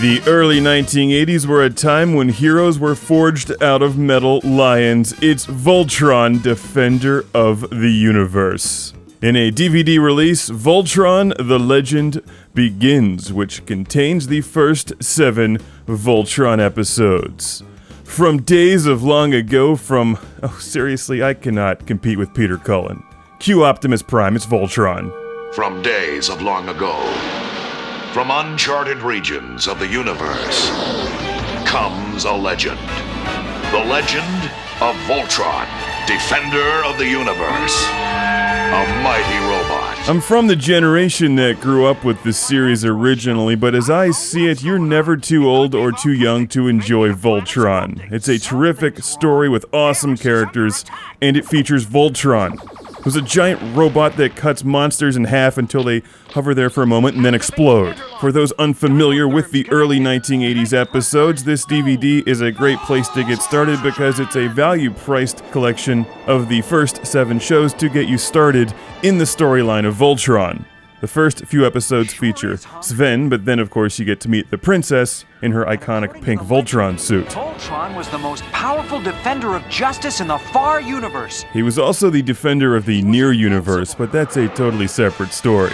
The early 1980s were a time when heroes were forged out of metal lions. It's Voltron, Defender of the Universe. In a DVD release, Voltron The Legend Begins, which contains the first 7 Voltron episodes. From days of long ago, seriously, I cannot compete with Peter Cullen. Cue Optimus Prime, it's Voltron. From days of long ago, from uncharted regions of the universe, comes a legend. The legend of Voltron, Defender of the Universe. A mighty robot. I'm from the generation that grew up with the series originally, but as I see it, you're never too old or too young to enjoy Voltron. It's a terrific story with awesome characters, and it features Voltron, who's a giant robot that cuts monsters in half until they hover there for a moment and then explode. For those unfamiliar with the early 1980s episodes, this DVD is a great place to get started because it's a value-priced collection of the first 7 shows to get you started in the storyline of Voltron. The first few episodes feature Sven, but then of course you get to meet the princess in her iconic pink Voltron suit. Voltron was the most powerful defender of justice in the far universe. He was also the defender of the near universe, but that's a totally separate story.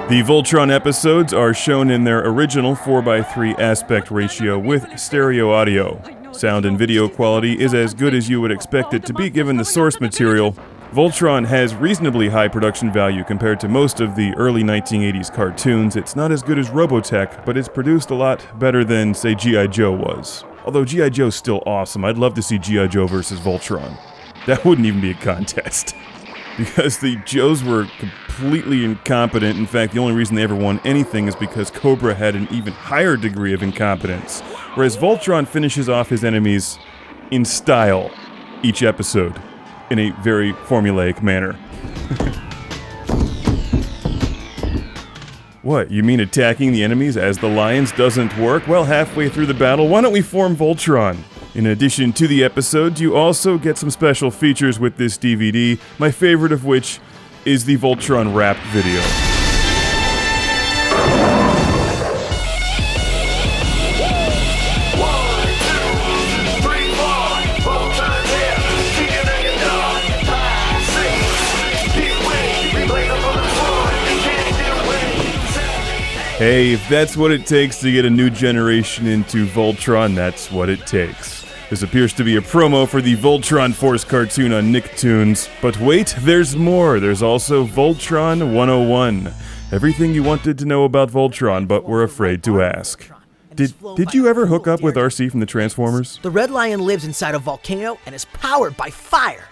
The Voltron episodes are shown in their original 4:3 aspect ratio with stereo audio. Sound and video quality is as good as you would expect it to be given the source material. Voltron has reasonably high production value compared to most of the early 1980s cartoons. It's not as good as Robotech, but it's produced a lot better than, say, G.I. Joe was. Although G.I. Joe's still awesome, I'd love to see G.I. Joe versus Voltron. That wouldn't even be a contest. Because the Joes were completely incompetent. In fact, the only reason they ever won anything is because Cobra had an even higher degree of incompetence. Whereas Voltron finishes off his enemies in style each episode, in a very formulaic manner. What, you mean attacking the enemies as the lions doesn't work? Well, halfway through the battle, why don't we form Voltron? In addition to the episodes, you also get some special features with this DVD, my favorite of which is the Voltron rap video. Hey, if that's what it takes to get a new generation into Voltron, that's what it takes. This appears to be a promo for the Voltron Force cartoon on Nicktoons. But wait, there's more. There's also Voltron 101. Everything you wanted to know about Voltron, but were afraid to ask. Did you ever hook up with RC from the Transformers? The red lion lives inside a volcano and is powered by fire.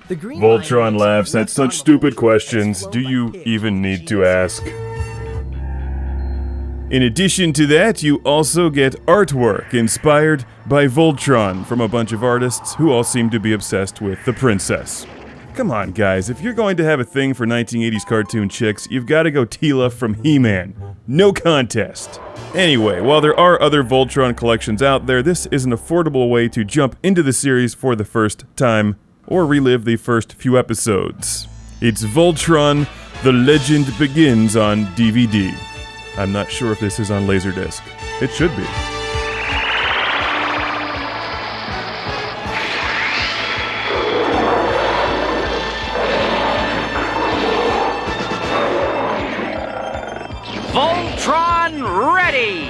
The green Voltron laughs at such stupid questions. Do you even need to ask? In addition to that, you also get artwork inspired by Voltron from a bunch of artists who all seem to be obsessed with the princess. Come on, guys, if you're going to have a thing for 1980s cartoon chicks, you've got to go Teela from He-Man. No contest. Anyway, while there are other Voltron collections out there, this is an affordable way to jump into the series for the first time, or relive the first few episodes. It's Voltron The Legend Begins on DVD. I'm not sure if this is on Laserdisc. It should be. Voltron ready!